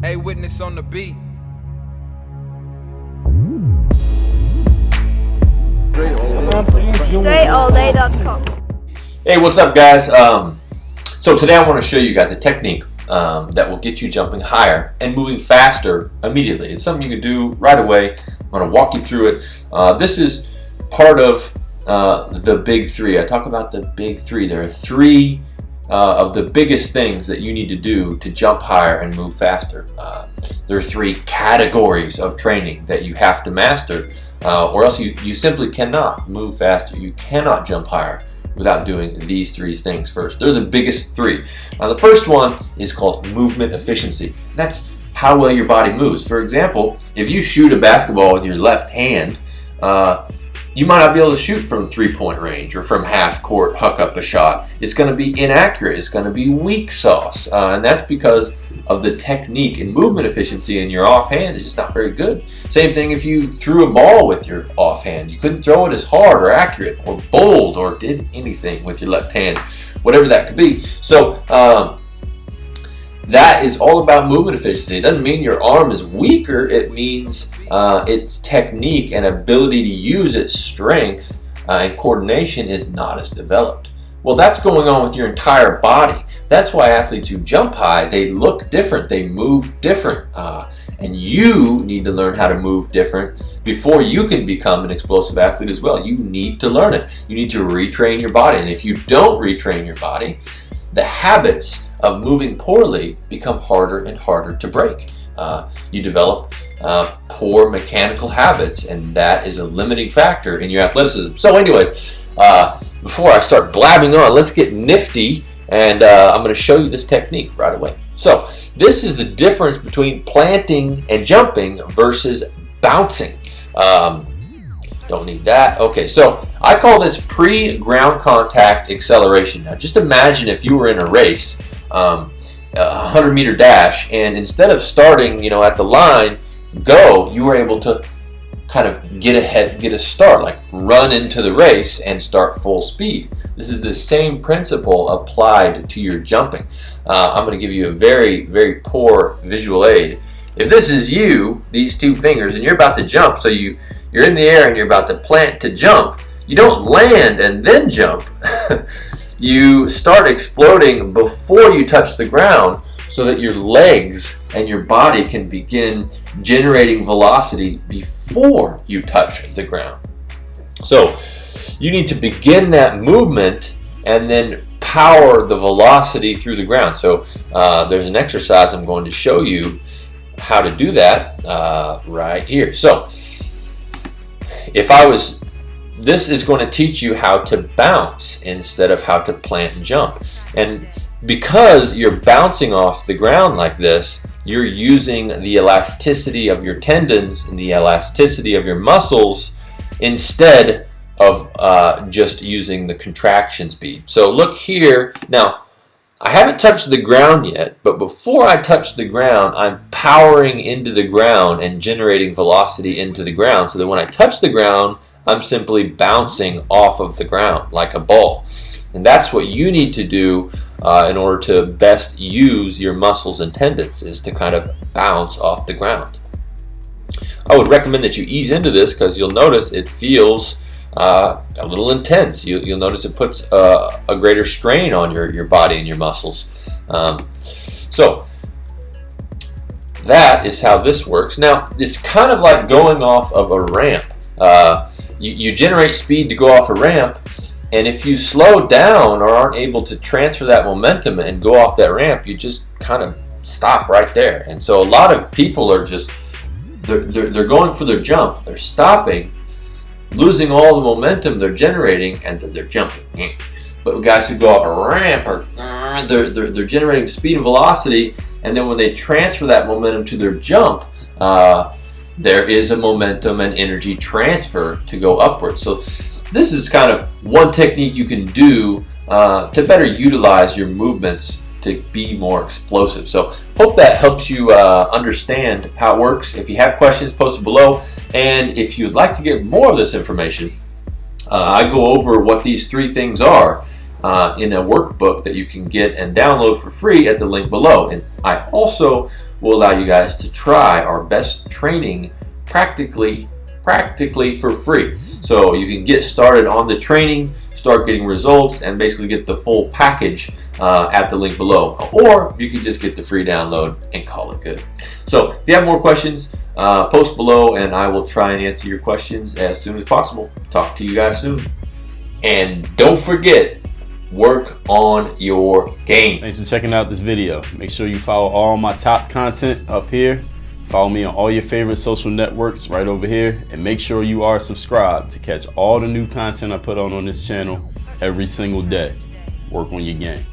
Hey, witness on the beat. DreAllDay.com. Hey, what's up, guys? So today I want to show you guys a technique that will get you jumping higher and moving faster immediately. It's something you can do right away. I'm going to walk you through it. This is part of the big three. I talk about the big three. There are three of the biggest things that you need to do to jump higher and move faster. There are three categories of training that you have to master, or else you simply cannot move faster. You cannot jump higher without doing these three things first. They're the biggest three. Now, the first one is called movement efficiency. That's how well your body moves. For example, if you shoot a basketball with your left hand, you might not be able to shoot from three-point range or from half court, huck up a shot. It's going to be inaccurate. It's going to be weak sauce. And that's because of the technique and movement efficiency in your offhand is just not very good. Same thing if you threw a ball with your offhand. You couldn't throw it as hard or accurate or bold or did anything with your left hand, whatever that could be. So that is all about movement efficiency. It doesn't mean your arm is weaker. It means its technique and ability to use its strength and coordination is not as developed. Well, that's going on with your entire body. That's why athletes who jump high, they look different, they move different. And you need to learn how to move different before you can become an explosive athlete as well. You need to learn it. You need to retrain your body. And if you don't retrain your body, the habits of moving poorly become harder and harder to break. You develop poor mechanical habits, and that is a limiting factor in your athleticism. So anyways, before I start blabbing on, let's get nifty, and I'm going to show you this technique right away. So this is the difference between planting and jumping versus bouncing. Don't need that. Okay, so I call this pre-ground contact acceleration. Now just imagine if you were in a race, a 100-meter dash, and instead of starting, at the line, you were able to kind of get a start, like run into the race and start full speed. This is the same principle applied to your jumping. I'm going to give you a very, very poor visual aid. If this is you, these two fingers, and you're about to jump, so you're in the air and you're about to plant to jump, you don't land and then jump. You start exploding before you touch the ground so that your legs and your body can begin generating velocity before you touch the ground. So you need to begin that movement and then power the velocity through the ground. So there's an exercise I'm going to show you how to do that right here. So this is going to teach you how to bounce instead of how to plant and jump. And because you're bouncing off the ground like this, you're using the elasticity of your tendons and the elasticity of your muscles instead of just using the contraction speed. So look here. Now, I haven't touched the ground yet, but before I touch the ground, I'm powering into the ground and generating velocity into the ground so that when I touch the ground, I'm simply bouncing off of the ground like a ball. And that's what you need to do in order to best use your muscles and tendons, is to kind of bounce off the ground. I would recommend that you ease into this because you'll notice it feels a little intense. You'll notice it puts a greater strain on your body and your muscles. So that is how this works. Now, it's kind of like going off of a ramp. You generate speed to go off a ramp, and if you slow down or aren't able to transfer that momentum and go off that ramp, you just kind of stop right there. And so a lot of people are just they're going for their jump, they're stopping, losing all the momentum they're generating, and then they're jumping. But guys who go off a ramp they're generating speed and velocity, and then when they transfer that momentum to their jump, there is a momentum and energy transfer to go upward. So this is kind of one technique you can do to better utilize your movements to be more explosive. So hope that helps you understand how it works. If you have questions, post it below. And if you'd like to get more of this information, I go over what these three things are in a workbook that you can get and download for free at the link below. And I also will allow you guys to try our best training practically for free. So you can get started on the training, start getting results, and basically get the full package at the link below. Or you can just get the free download and call it good. So if you have more questions, post below and I will try and answer your questions as soon as possible. Talk to you guys soon. And don't forget, work on your game. Thanks for checking out this video. Make sure you follow all my top content up here. Follow me on all your favorite social networks right over here. And make sure you are subscribed to catch all the new content I put on this channel every single day. Work on your game.